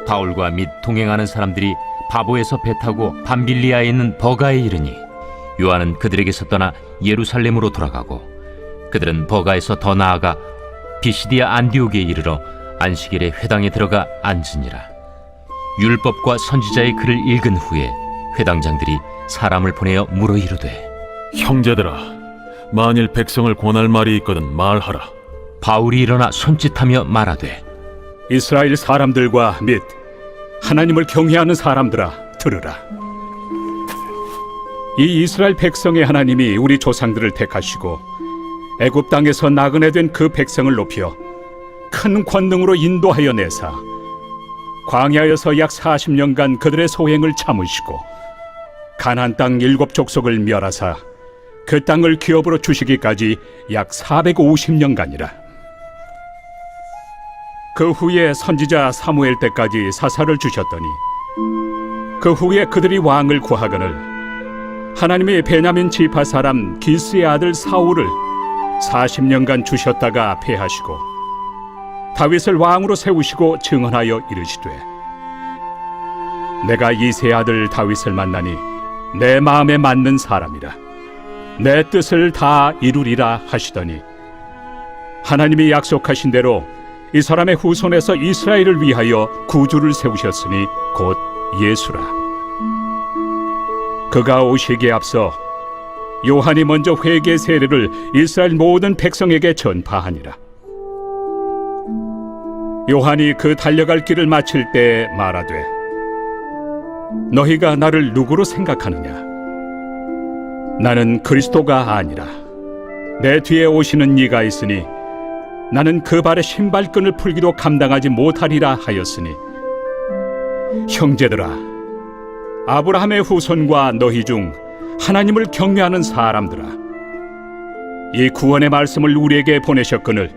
바울과 및 동행하는 사람들이 바보에서 배 타고 밤빌리아에 있는 버가에 이르니 요한은 그들에게서 떠나 예루살렘으로 돌아가고 그들은 버가에서 더 나아가 비시디아 안디옥에 이르러 안식일에 회당에 들어가 앉으니라. 율법과 선지자의 글을 읽은 후에 회당장들이 사람을 보내어 물어 이르되, 형제들아, 만일 백성을 권할 말이 있거든 말하라. 바울이 일어나 손짓하며 말하되, 이스라엘 사람들과 및 하나님을 경외하는 사람들아, 들으라. 이 이스라엘 백성의 하나님이 우리 조상들을 택하시고 애굽 땅에서 나그네 된 그 백성을 높여 큰 권능으로 인도하여 내사 광야에서 약 40년간 그들의 소행을 참으시고 가나안 땅 7족속을 멸하사 그 땅을 기업으로 주시기까지 약 450년간이라. 그 후에 선지자 사무엘 때까지 사사를 주셨더니 그 후에 그들이 왕을 구하거늘 하나님이 베냐민 지파 사람 기스의 아들 사울을 40년간 주셨다가 패하시고 다윗을 왕으로 세우시고 증언하여 이르시되, 내가 이새의 아들 다윗을 만나니 내 마음에 맞는 사람이라, 내 뜻을 다 이루리라 하시더니 하나님이 약속하신 대로 이 사람의 후손에서 이스라엘을 위하여 구주를 세우셨으니 곧 예수라. 그가 오시기에 앞서 요한이 먼저 회개 세례를 이스라엘 모든 백성에게 전파하니라. 요한이 그 달려갈 길을 마칠 때 말하되, 너희가 나를 누구로 생각하느냐? 나는 그리스도가 아니라 내 뒤에 오시는 이가 있으니 나는 그 발의 신발끈을 풀기도 감당하지 못하리라 하였으니, 형제들아, 아브라함의 후손과 너희 중 하나님을 경외하는 사람들아, 이 구원의 말씀을 우리에게 보내셨거늘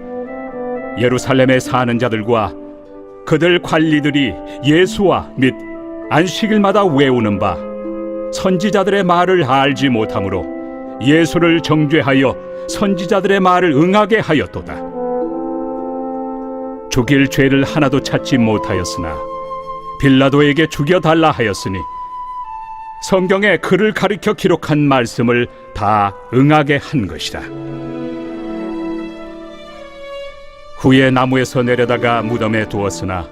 예루살렘에 사는 자들과 그들 관리들이 예수와 및 안식일마다 외우는 바 선지자들의 말을 알지 못하므로 예수를 정죄하여 선지자들의 말을 응하게 하였도다. 죽일 죄를 하나도 찾지 못하였으나 빌라도에게 죽여달라 하였으니 성경에 그를 가리켜 기록한 말씀을 다 응하게 한 것이다. 후에 나무에서 내려다가 무덤에 두었으나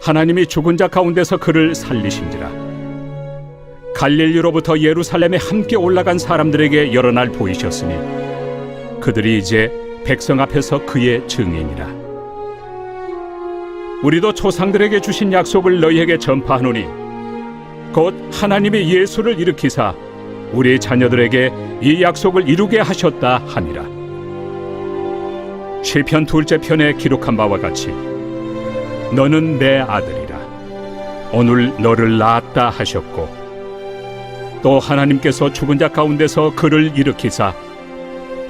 하나님이 죽은 자 가운데서 그를 살리신지라. 갈릴리로부터 예루살렘에 함께 올라간 사람들에게 여러 날 보이셨으니 그들이 이제 백성 앞에서 그의 증인이라. 우리도 조상들에게 주신 약속을 너희에게 전파하노니 곧 하나님이 예수를 일으키사 우리 자녀들에게 이 약속을 이루게 하셨다 하니라. 시편 2째 편에 기록한 바와 같이 너는 내 아들이라, 오늘 너를 낳았다 하셨고, 또 하나님께서 죽은 자 가운데서 그를 일으키사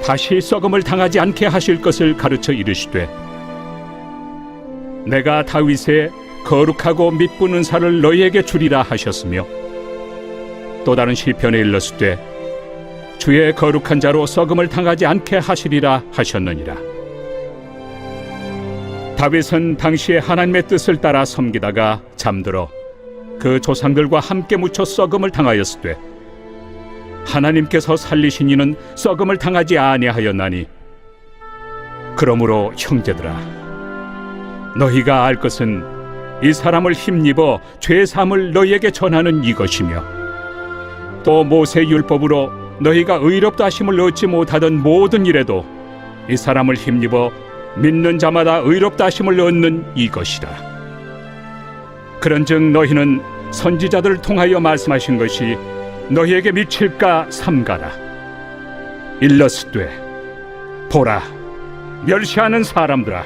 다시 썩음을 당하지 않게 하실 것을 가르쳐 이르시되, 내가 다윗의 거룩하고 mid부는 살을 너희에게 주리라 하셨으며, 또 다른 시편에 일렀으되 주의 거룩한 자로 썩음을 당하지 않게 하시리라 하셨느니라. 다윗은 당시에 하나님의 뜻을 따라 섬기다가 잠들어 그 조상들과 함께 묻혀 썩음을 당하였으되 하나님께서 살리신 이는 썩음을 당하지 아니하였나니, 그러므로 형제들아, 너희가 알 것은 이 사람을 힘입어 죄 사함을 너희에게 전하는 이것이며, 또 모세 율법으로 너희가 의롭다 하심을 얻지 못하던 모든 일에도 이 사람을 힘입어 믿는 자마다 의롭다 하심을 얻는 이것이라. 그런즉 너희는 선지자들을 통하여 말씀하신 것이 너희에게 미칠까 삼가라. 일러스되, 보라, 멸시하는 사람들아,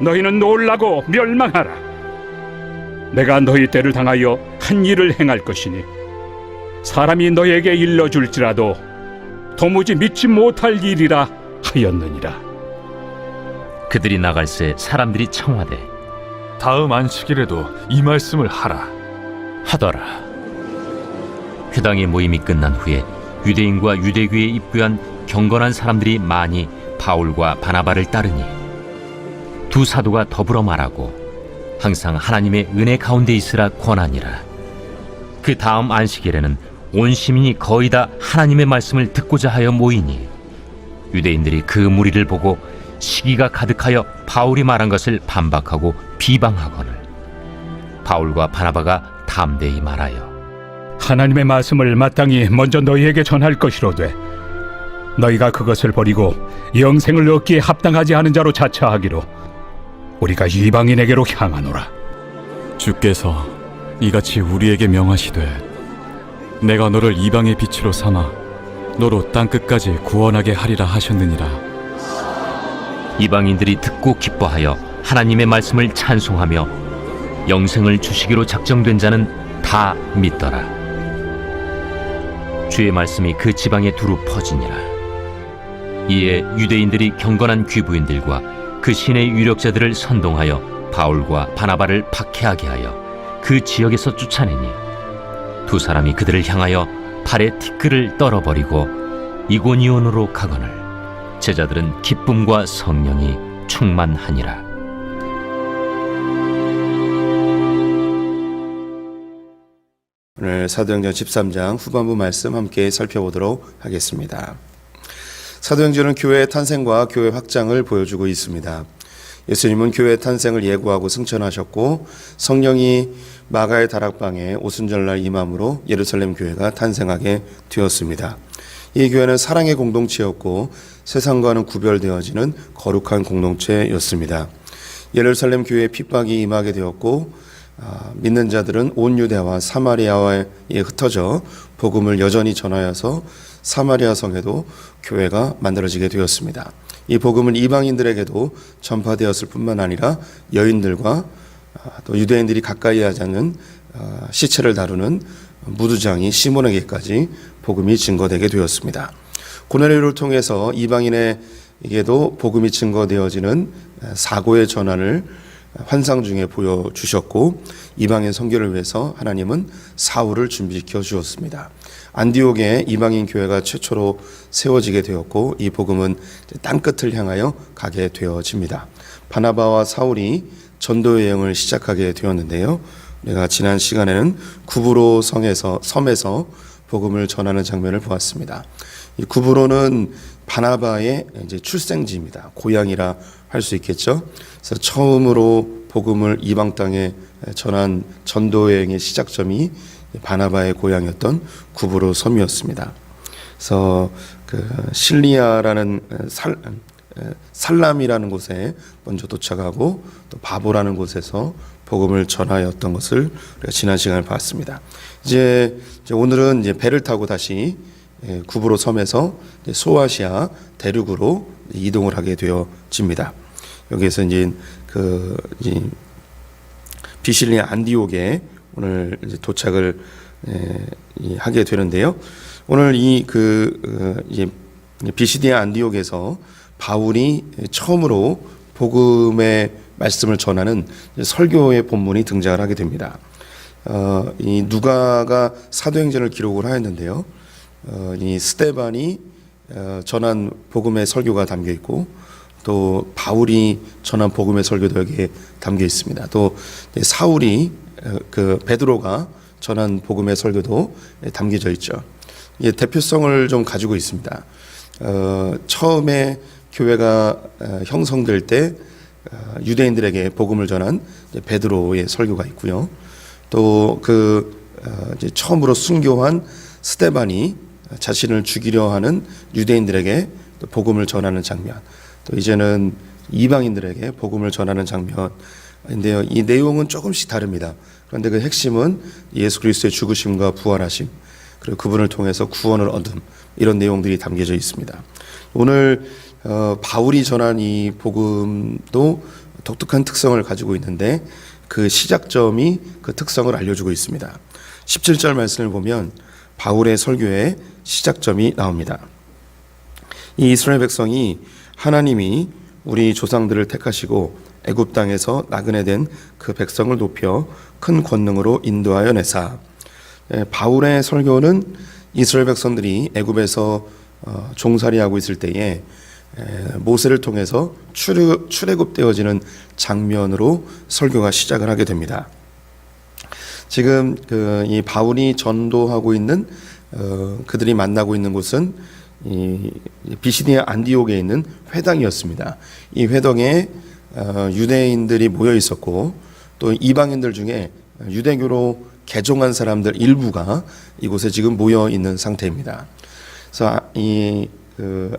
너희는 놀라고 멸망하라. 내가 너희 때를 당하여 한 일을 행할 것이니 사람이 너희에게 일러줄지라도 도무지 믿지 못할 일이라 하였느니라. 그들이 나갈새 사람들이 청하되 다음 안식일에도 이 말씀을 하라 하더라. 회당의 모임이 끝난 후에 유대인과 유대교에 입부한 경건한 사람들이 많이 바울과 바나바를 따르니 두 사도가 더불어 말하고 항상 하나님의 은혜 가운데 있으라 권하니라. 그 다음 안식일에는 온 시민이 거의 다 하나님의 말씀을 듣고자 하여 모이니 유대인들이 그 무리를 보고 시기가 가득하여 바울이 말한 것을 반박하고 비방하거늘 바울과 바나바가 담대히 말하여 하나님의 말씀을 마땅히 먼저 너희에게 전할 것이로되 너희가 그것을 버리고 영생을 얻기에 합당하지 않은 자로 자처하기로 우리가 이방인에게로 향하노라. 주께서 이같이 우리에게 명하시되 내가 너를 이방의 빛으로 삼아 너로 땅끝까지 구원하게 하리라 하셨느니라. 이방인들이 듣고 기뻐하여 하나님의 말씀을 찬송하며 영생을 주시기로 작정된 자는 다 믿더라. 주의 말씀이 그 지방에 두루 퍼지니라. 이에 유대인들이 경건한 귀부인들과 그 신의 유력자들을 선동하여 바울과 바나바를 박해하게 하여 그 지역에서 쫓아내니 두 사람이 그들을 향하여 발에 티끌을 떨어버리고 이고니온으로 가거늘 제자들은 기쁨과 성령이 충만하니라. 오늘 사도행전 13장 후반부 말씀 함께 살펴보도록 하겠습니다. 사도행전은 교회의 탄생과 교회 확장을 보여주고 있습니다. 예수님은 교회의 탄생을 예고하고 승천하셨고 성령이 마가의 다락방에 오순절날 임함으로 예루살렘 교회가 탄생하게 되었습니다. 이 교회는 사랑의 공동체였고 세상과는 구별되어지는 거룩한 공동체였습니다. 예루살렘 교회에 핍박이 임하게 되었고 믿는 자들은 온 유대와 사마리아에 흩어져 복음을 여전히 전하여서 사마리아 성에도 교회가 만들어지게 되었습니다. 이 복음은 이방인들에게도 전파되었을 뿐만 아니라 여인들과 또 유대인들이 가까이 하지 않는 시체를 다루는 무두장이 시몬에게까지 복음이 증거되게 되었습니다. 고넬료를 통해서 이방인에게도 복음이 증거되어지는 사고의 전환을 환상 중에 보여주셨고 이방인 선교를 위해서 하나님은 사울을 준비시켜 주었습니다. 안디옥에 이방인 교회가 최초로 세워지게 되었고 이 복음은 땅끝을 향하여 가게 되어집니다. 바나바와 사울이 전도 여행을 시작하게 되었는데요. 우리가 지난 시간에는 구브로 섬에서 복음을 전하는 장면을 보았습니다. 이 구브로는 바나바의 이제 출생지입니다. 고향이라 할 수 있겠죠. 그래서 처음으로 복음을 이방 땅에 전한 전도 여행의 시작점이 바나바의 고향이었던 구브로 섬이었습니다. 그래서 그 실리아라는 살람이라는 곳에 먼저 도착하고 또 바보라는 곳에서 복음을 전하였던 것을 우리가 지난 시간에 봤습니다. 이제 오늘은 이제 배를 타고 다시 구브로 섬에서 소아시아 대륙으로 이동을 하게 되어집니다. 여기에서 이제 비실리아 안디옥에 오늘 이제 도착을 하게 되는데요. 오늘 비시디아 안디옥에서 바울이 처음으로 복음의 말씀을 전하는 설교의 본문이 등장을 하게 됩니다. 이 누가가 사도행전을 기록을 하였는데요. 이 스데반이 전한 복음의 설교가 담겨 있고 또 바울이 전한 복음의 설교도 여기에 담겨 있습니다. 또 사울이 베드로가 전한 복음의 설교도 담겨져 있죠. 이 대표성을 좀 가지고 있습니다. 처음에 교회가 형성될 때 유대인들에게 복음을 전한 베드로의 설교가 있고요. 또 이제 처음으로 순교한 스데반이 자신을 죽이려 하는 유대인들에게 복음을 전하는 장면. 또 이제는 이방인들에게 복음을 전하는 장면인데요. 이 내용은 조금씩 다릅니다. 그런데 그 핵심은 예수 그리스도의 죽으심과 부활하심, 그리고 그분을 통해서 구원을 얻음, 이런 내용들이 담겨져 있습니다. 오늘 바울이 전한 이 복음도 독특한 특성을 가지고 있는데 그 시작점이 그 특성을 알려주고 있습니다. 17절 말씀을 보면 바울의 설교의 시작점이 나옵니다. 이 이스라엘 백성이 하나님이 우리 조상들을 택하시고 애굽 땅에서 나그네 된 그 백성을 높여 큰 권능으로 인도하여 내사. 바울의 설교는 이스라엘 백성들이 애굽에서 종살이하고 있을 때에 모세를 통해서 출애굽되어지는 장면으로 설교가 시작을 하게 됩니다. 지금 이 바울이 전도하고 있는 그들이 만나고 있는 곳은 이 비시디아 안디옥에 있는 회당이었습니다. 이 회당에 유대인들이 모여 있었고 또 이방인들 중에 유대교로 개종한 사람들 일부가 이곳에 지금 모여 있는 상태입니다. 그래서 이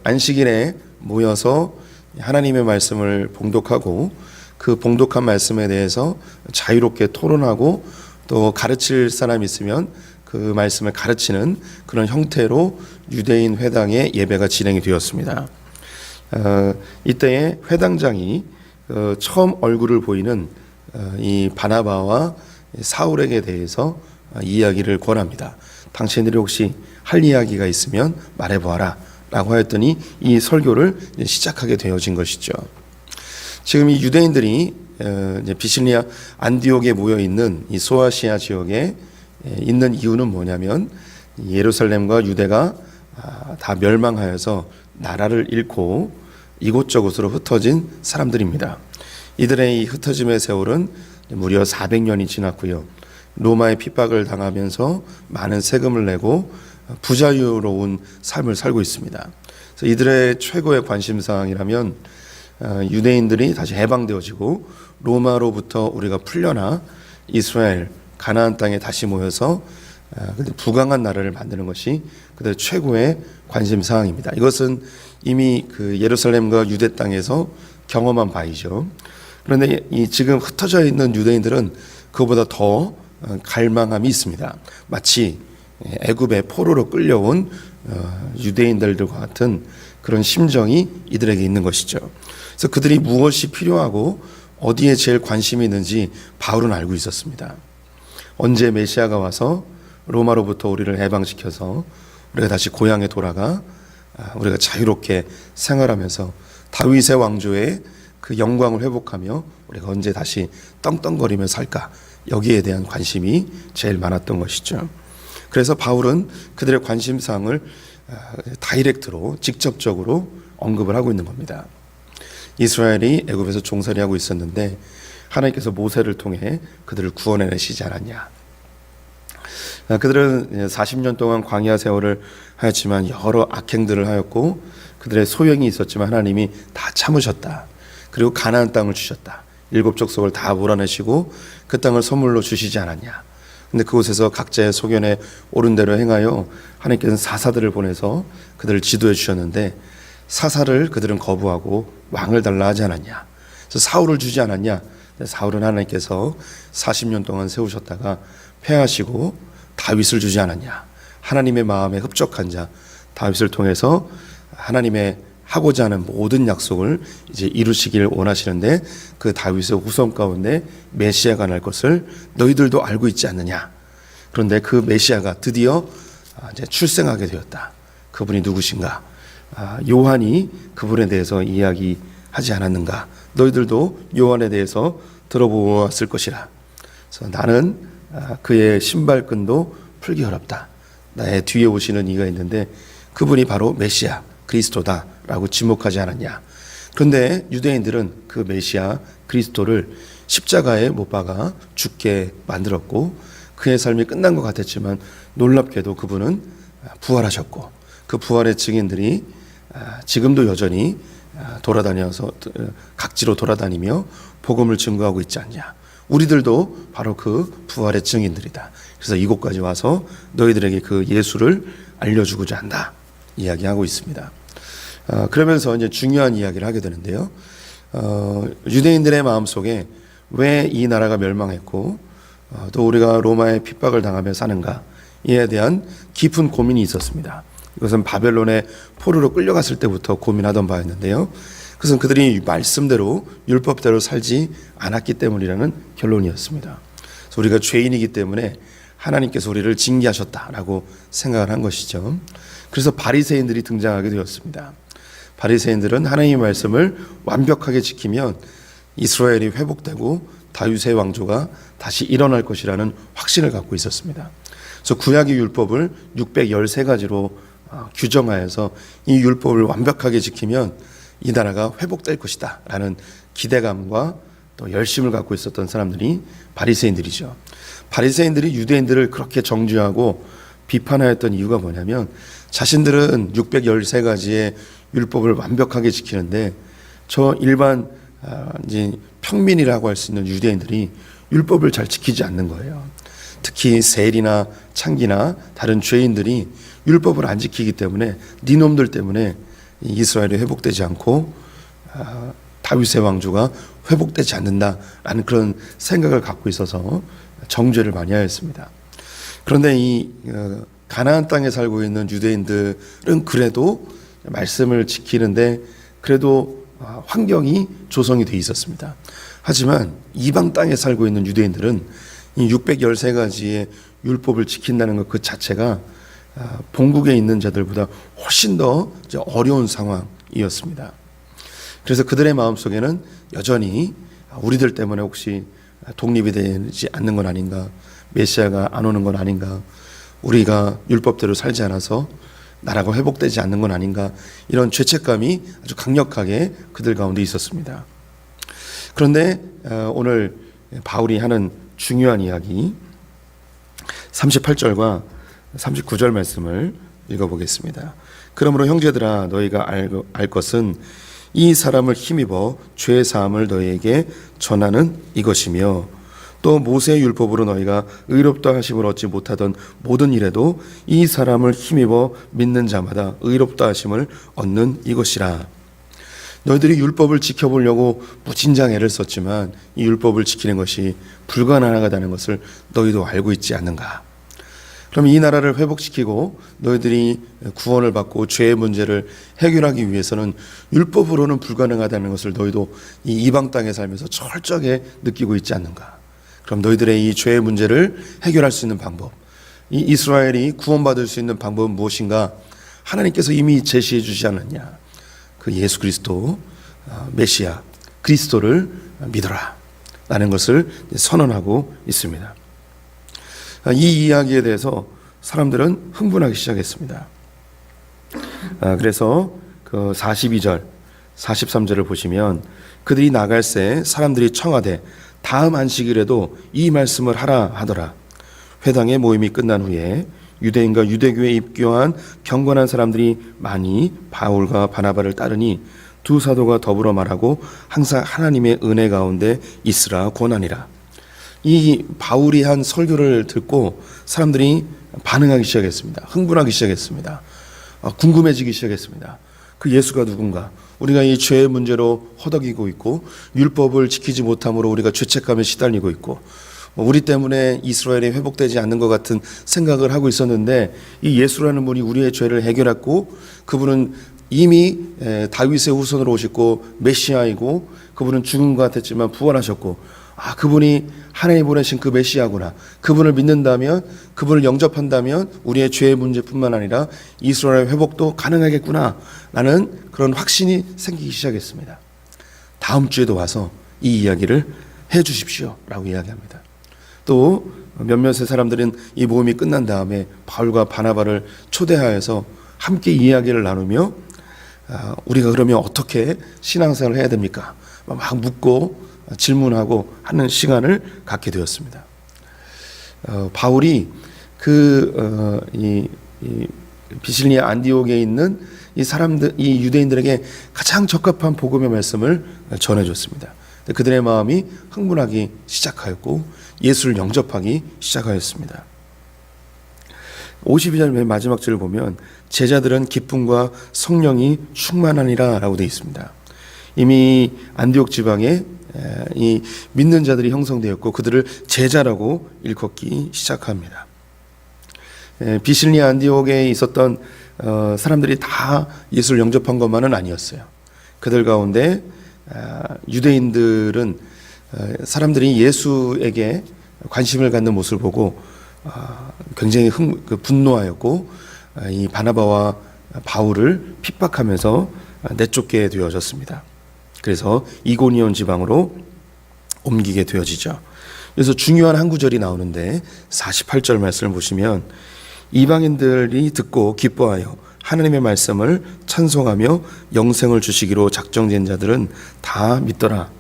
안식일에 모여서 하나님의 말씀을 봉독하고 그 봉독한 말씀에 대해서 자유롭게 토론하고 또 가르칠 사람이 있으면 그 말씀을 가르치는 그런 형태로 유대인 회당의 예배가 진행이 되었습니다. 이때에 회당장이 처음 얼굴을 보이는 이 바나바와 사울에게 대해서 이야기를 권합니다. 당신들이 혹시 할 이야기가 있으면 말해보아라 라고 하였더니 이 설교를 시작하게 되어진 것이죠. 지금 이 유대인들이 이제 비실리아 안디옥에 모여 있는 이 소아시아 지역에 있는 이유는 뭐냐면 예루살렘과 유대가 다 멸망하여서 나라를 잃고 이곳저곳으로 흩어진 사람들입니다. 이들의 이 흩어짐의 세월은 무려 400년이 지났고요. 로마의 핍박을 당하면서 많은 세금을 내고 부자유로운 삶을 살고 있습니다. 그래서 이들의 최고의 관심사항이라면 유대인들이 다시 해방되어지고 로마로부터 우리가 풀려나 이스라엘 가나안 땅에 다시 모여서 부강한 나라를 만드는 것이 그들의 최고의 관심사항입니다. 이것은 이미 그 예루살렘과 유대 땅에서 경험한 바이죠. 그런데 이 지금 흩어져 있는 유대인들은 그보다 더 갈망함이 있습니다. 마치 애굽의 포로로 끌려온 유대인들과 같은 그런 심정이 이들에게 있는 것이죠. 그래서 그들이 무엇이 필요하고 어디에 제일 관심이 있는지 바울은 알고 있었습니다. 언제 메시아가 와서 로마로부터 우리를 해방시켜서 우리가 다시 고향에 돌아가 우리가 자유롭게 생활하면서 다윗의 왕조의 그 영광을 회복하며 우리가 언제 다시 떵떵거리며 살까, 여기에 대한 관심이 제일 많았던 것이죠. 그래서 바울은 그들의 관심사항을 다이렉트로 직접적으로 언급을 하고 있는 겁니다. 이스라엘이 애굽에서 종살이하고 있었는데 하나님께서 모세를 통해 그들을 구원해내시지 않았냐. 그들은 40년 동안 광야 세월을 하였지만 여러 악행들을 하였고 그들의 소형이 있었지만 하나님이 다 참으셨다. 그리고 가나안 땅을 주셨다. 7 족속을 다 몰아내시고 그 땅을 선물로 주시지 않았냐. 근데 그곳에서 각자의 소견에 옳은 대로 행하여 하나님께서는 사사들을 보내서 그들을 지도해 주셨는데 사사를 그들은 거부하고 왕을 달라 하지 않았냐. 그래서 사울을 주지 않았냐. 사울은 하나님께서 40년 동안 세우셨다가 패하시고 다윗을 주지 않았냐. 하나님의 마음에 흡족한 자 다윗을 통해서 하나님의 하고자 하는 모든 약속을 이제 이루시기를 원하시는데 그 다윗의 후손 가운데 메시아가 날 것을 너희들도 알고 있지 않느냐. 그런데 그 메시아가 드디어 이제 출생하게 되었다. 그분이 누구신가? 요한이 그분에 대해서 이야기하지 않았는가? 너희들도 요한에 대해서 들어보았을 것이라. 그래서 나는 그의 신발끈도 풀기 어렵다. 나의 뒤에 오시는 이가 있는데 그분이 바로 메시아 그리스도다라고 지목하지 않았냐. 그런데 유대인들은 그 메시아 그리스도를 십자가에 못 박아 죽게 만들었고 그의 삶이 끝난 것 같았지만 놀랍게도 그분은 부활하셨고 그 부활의 증인들이 지금도 여전히 돌아다녀서 각지로 돌아다니며 복음을 증거하고 있지 않냐. 우리들도 바로 그 부활의 증인들이다. 그래서 이곳까지 와서 너희들에게 그 예수를 알려주고자 한다. 이야기하고 있습니다. 그러면서 이제 중요한 이야기를 하게 되는데요. 유대인들의 마음속에 왜 이 나라가 멸망했고 또 우리가 로마의 핍박을 당하며 사는가 이에 대한 깊은 고민이 있었습니다. 이것은 바벨론의 포로로 끌려갔을 때부터 고민하던 바였는데요. 그것은 그들이 말씀대로 율법대로 살지 않았기 때문이라는 결론이었습니다. 그래서 우리가 죄인이기 때문에 하나님께서 우리를 징계하셨다라고 생각을 한 것이죠. 그래서 바리새인들이 등장하게 되었습니다. 바리새인들은 하나님의 말씀을 완벽하게 지키면 이스라엘이 회복되고 다윗의 왕조가 다시 일어날 것이라는 확신을 갖고 있었습니다. 그래서 구약의 율법을 613가지로 규정하여서 이 율법을 완벽하게 지키면 이 나라가 회복될 것이다 라는 기대감과 또 열심을 갖고 있었던 사람들이 바리새인들이죠. 바리새인들이 유대인들을 그렇게 정죄하고 비판하였던 이유가 뭐냐면 자신들은 613가지의 율법을 완벽하게 지키는데 저 일반 이제 평민이라고 할 수 있는 유대인들이 율법을 잘 지키지 않는 거예요. 특히 세리나 창기나 다른 죄인들이 율법을 안 지키기 때문에 니놈들 때문에 이스라엘이 회복되지 않고 다윗의 왕조가 회복되지 않는다라는 그런 생각을 갖고 있어서 정죄를 많이 하였습니다. 그런데 이 가나안 땅에 살고 있는 유대인들은 그래도 말씀을 지키는데 그래도 환경이 조성이 돼 있었습니다. 하지만 이방 땅에 살고 있는 유대인들은 이 613가지의 율법을 지킨다는 것 그 자체가 본국에 있는 자들보다 훨씬 더 어려운 상황이었습니다. 그래서 그들의 마음속에는 여전히 우리들 때문에 혹시 독립이 되지 않는 건 아닌가, 메시아가 안 오는 건 아닌가, 우리가 율법대로 살지 않아서 나라가 회복되지 않는 건 아닌가, 이런 죄책감이 아주 강력하게 그들 가운데 있었습니다. 그런데 오늘 바울이 하는 중요한 이야기 38절과 39절 말씀을 읽어보겠습니다. 그러므로 형제들아 너희가 알 것은 이 사람을 힘입어 죄 사함을 너희에게 전하는 이것이며 또 모세의 율법으로 너희가 의롭다 하심을 얻지 못하던 모든 일에도 이 사람을 힘입어 믿는 자마다 의롭다 하심을 얻는 이것이라. 너희들이 율법을 지켜보려고 무진장 애를 썼지만 이 율법을 지키는 것이 불가능하다는 것을 너희도 알고 있지 않는가. 그럼 이 나라를 회복시키고 너희들이 구원을 받고 죄의 문제를 해결하기 위해서는 율법으로는 불가능하다는 것을 너희도 이 이방 땅에 살면서 철저하게 느끼고 있지 않는가. 그럼 너희들의 이 죄의 문제를 해결할 수 있는 방법, 이 이스라엘이 구원받을 수 있는 방법은 무엇인가? 하나님께서 이미 제시해 주지 않았냐. 그 예수 그리스도 메시아 그리스도를 믿어라 라는 것을 선언하고 있습니다. 이 이야기에 대해서 사람들은 흥분하기 시작했습니다. 그래서 그 42절 43절을 보시면 그들이 나갈새 사람들이 청하되 다음 안식일에도 이 말씀을 하라 하더라. 회당의 모임이 끝난 후에 유대인과 유대교에 입교한 경건한 사람들이 많이 바울과 바나바를 따르니 두 사도가 더불어 말하고 항상 하나님의 은혜 가운데 있으라 권하니라. 이 바울이 한 설교를 듣고 사람들이 반응하기 시작했습니다. 흥분하기 시작했습니다. 궁금해지기 시작했습니다. 그 예수가 누군가? 우리가 이 죄의 문제로 허덕이고 있고 율법을 지키지 못함으로 우리가 죄책감에 시달리고 있고 우리 때문에 이스라엘이 회복되지 않는 것 같은 생각을 하고 있었는데 이 예수라는 분이 우리의 죄를 해결했고 그분은 이미 다윗의 후손으로 오셨고 메시아이고 그분은 죽은 것 같았지만 부활하셨고 그분이 하나님이 보내신 그 메시아구나. 그분을 믿는다면 그분을 영접한다면 우리의 죄의 문제뿐만 아니라 이스라엘의 회복도 가능하겠구나 라는 그런 확신이 생기기 시작했습니다. 다음 주에도 와서 이 이야기를 해 주십시오 라고 이야기합니다. 또 몇몇의 사람들은 이 모임이 끝난 다음에 바울과 바나바를 초대하여서 함께 이야기를 나누며 우리가 그러면 어떻게 신앙생활을 해야 됩니까? 막 묻고 질문하고 하는 시간을 갖게 되었습니다. 바울이 이 비실리아 안디옥에 있는 이 사람들, 이 유대인들에게 가장 적합한 복음의 말씀을 전해줬습니다. 그들의 마음이 흥분하기 시작하였고 예수를 영접하기 시작하였습니다. 52절 맨 마지막 절을 보면 제자들은 기쁨과 성령이 충만하니라 라고 되어 있습니다. 이미 안디옥 지방에 이 믿는 자들이 형성되었고 그들을 제자라고 일컫기 시작합니다. 비실리아 안디옥에 있었던 사람들이 다 예수를 영접한 것만은 아니었어요. 그들 가운데 유대인들은 사람들이 예수에게 관심을 갖는 모습을 보고 굉장히 분노하였고 이 바나바와 바울을 핍박하면서 내쫓게 되어졌습니다. 그래서 이고니온 지방으로 옮기게 되어지죠. 그래서 중요한 한 구절이 나오는데 48절 말씀을 보시면 이방인들이 듣고 기뻐하여 하나님의 말씀을 찬송하며 영생을 주시기로 작정된 자들은 다 믿더라.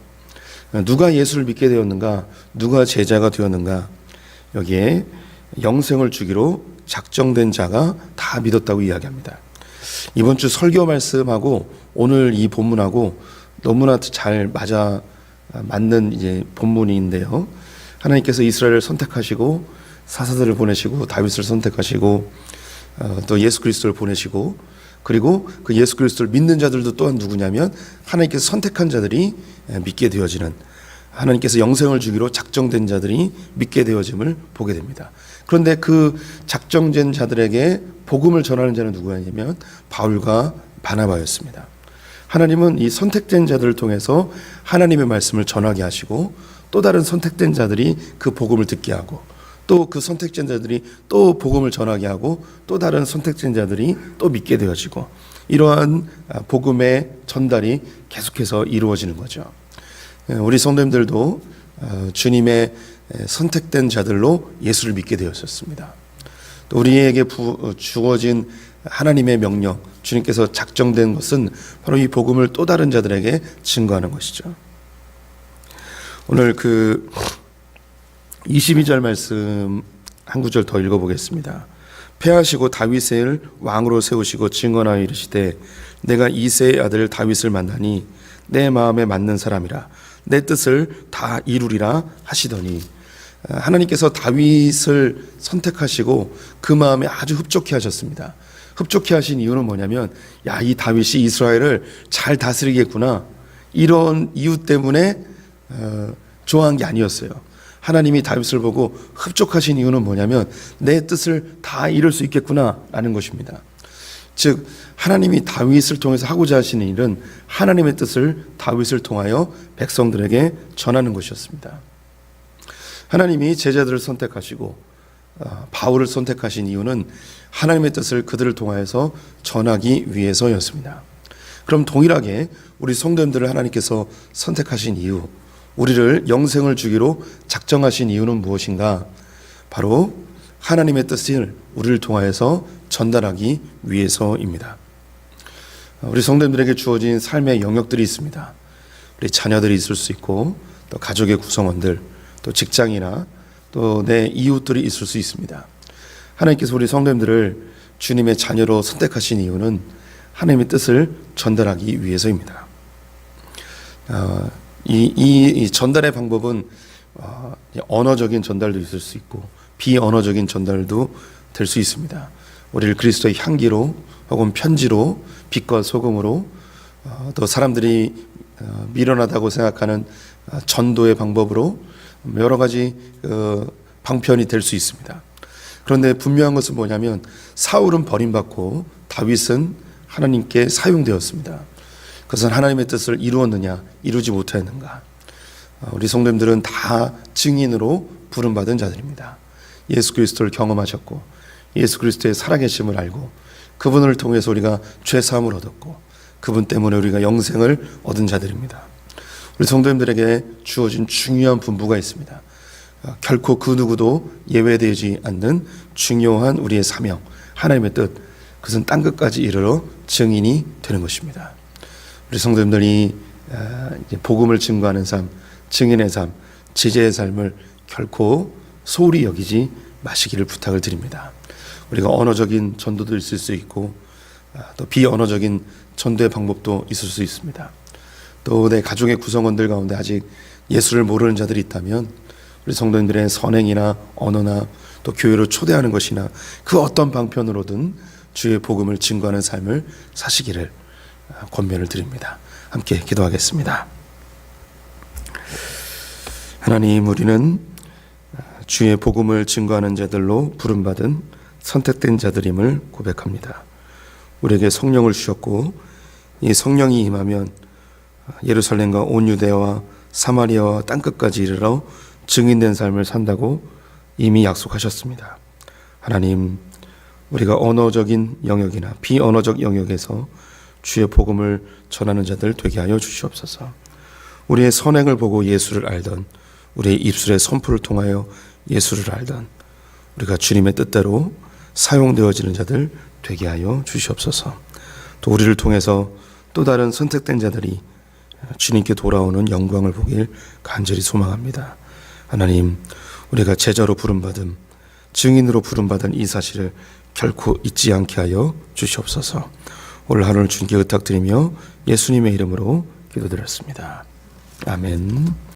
누가 예수를 믿게 되었는가? 누가 제자가 되었는가? 여기에 영생을 주기로 작정된 자가 다 믿었다고 이야기합니다. 이번 주 설교 말씀하고 오늘 이 본문하고 너무나 잘 맞는 이제 본문인데요. 하나님께서 이스라엘을 선택하시고 사사들을 보내시고 다윗을 선택하시고 또 예수 그리스도를 보내시고 그리고 그 예수 그리스도를 믿는 자들도 또한 누구냐면 하나님께서 선택한 자들이 믿게 되어지는, 하나님께서 영생을 주기로 작정된 자들이 믿게 되어짐을 보게 됩니다. 그런데 그 작정된 자들에게 복음을 전하는 자는 누구냐면 바울과 바나바였습니다. 하나님은 이 선택된 자들을 통해서 하나님의 말씀을 전하게 하시고 또 다른 선택된 자들이 그 복음을 듣게 하고 또 그 선택된 자들이 또 복음을 전하게 하고 또 다른 선택된 자들이 또 믿게 되어지고 이러한 복음의 전달이 계속해서 이루어지는 거죠. 우리 성도님들도 주님의 선택된 자들로 예수를 믿게 되었었습니다. 또 우리에게 주어진 하나님의 명령, 주님께서 작정된 것은 바로 이 복음을 또 다른 자들에게 증거하는 것이죠. 오늘 그 22절 말씀 한 구절 더 읽어보겠습니다. 패하시고 다윗을 왕으로 세우시고 증언하여 이르시되 내가 이새의 아들 다윗을 만나니 내 마음에 맞는 사람이라 내 뜻을 다 이루리라 하시더니, 하나님께서 다윗을 선택하시고 그 마음에 아주 흡족해 하셨습니다. 흡족해 하신 이유는 뭐냐면 야, 이 다윗이 이스라엘을 잘 다스리겠구나, 이런 이유 때문에 좋아한 게 아니었어요. 하나님이 다윗을 보고 흡족하신 이유는 뭐냐면 내 뜻을 다 이룰 수 있겠구나라는 것입니다. 즉 하나님이 다윗을 통해서 하고자 하시는 일은 하나님의 뜻을 다윗을 통하여 백성들에게 전하는 것이었습니다. 하나님이 제자들을 선택하시고 바울을 선택하신 이유는 하나님의 뜻을 그들을 통하여서 전하기 위해서였습니다. 그럼 동일하게 우리 성도님들을 하나님께서 선택하신 이유, 우리를 영생을 주기로 작정하신 이유는 무엇인가? 바로 하나님의 뜻을 우리를 통하여서 전달하기 위해서입니다. 우리 성도님들에게 주어진 삶의 영역들이 있습니다. 우리 자녀들이 있을 수 있고 또 가족의 구성원들, 또 직장이나 또 내 이웃들이 있을 수 있습니다. 하나님께서 우리 성도님들을 주님의 자녀로 선택하신 이유는 하나님의 뜻을 전달하기 위해서입니다. 이 전달의 방법은 언어적인 전달도 있을 수 있고 비언어적인 전달도 될 수 있습니다. 우리를 그리스도의 향기로 혹은 편지로, 빛과 소금으로, 또 사람들이 미련하다고 생각하는 전도의 방법으로 여러 가지 방편이 될 수 있습니다. 그런데 분명한 것은 뭐냐면 사울은 버림받고 다윗은 하나님께 사용되었습니다. 그것은 하나님의 뜻을 이루었느냐, 이루지 못하였는가. 우리 성도님들은 다 증인으로 부름받은 자들입니다. 예수 그리스도를 경험하셨고 예수 그리스도의 살아계심을 알고 그분을 통해서 우리가 죄사함을 얻었고 그분 때문에 우리가 영생을 얻은 자들입니다. 우리 성도님들에게 주어진 중요한 분부가 있습니다. 결코 그 누구도 예외되지 않는 중요한 우리의 사명, 하나님의 뜻, 그것은 땅 끝까지 이르러 증인이 되는 것입니다. 우리 성도님들이 복음을 증거하는 삶, 증인의 삶, 지제의 삶을 결코 소홀히 여기지 마시기를 부탁을 드립니다. 우리가 언어적인 전도도 있을 수 있고 또 비언어적인 전도의 방법도 있을 수 있습니다. 또 내 가족의 구성원들 가운데 아직 예수를 모르는 자들이 있다면 우리 성도님들의 선행이나 언어나 또 교회로 초대하는 것이나 그 어떤 방편으로든 주의 복음을 증거하는 삶을 사시기를 권면을 드립니다. 함께 기도하겠습니다. 하나님, 우리는 주의 복음을 증거하는 자들로 부름받은 선택된 자들임을 고백합니다. 우리에게 성령을 주셨고 이 성령이 임하면 예루살렘과 온 유대와 사마리아와 땅끝까지 이르러 증인된 삶을 산다고 이미 약속하셨습니다. 하나님, 우리가 언어적인 영역이나 비언어적 영역에서 주의 복음을 전하는 자들 되게 하여 주시옵소서. 우리의 선행을 보고 예수를 알던, 우리의 입술의 선포를 통하여 예수를 알던, 우리가 주님의 뜻대로 사용되어지는 자들 되게 하여 주시옵소서. 또 우리를 통해서 또 다른 선택된 자들이 주님께 돌아오는 영광을 보길 간절히 소망합니다. 하나님, 우리가 제자로 부름받음, 증인으로 부름받은 이 사실을 결코 잊지 않게 하여 주시옵소서. 오늘 하루를 주님께 의탁드리며 예수님의 이름으로 기도드렸습니다. 아멘.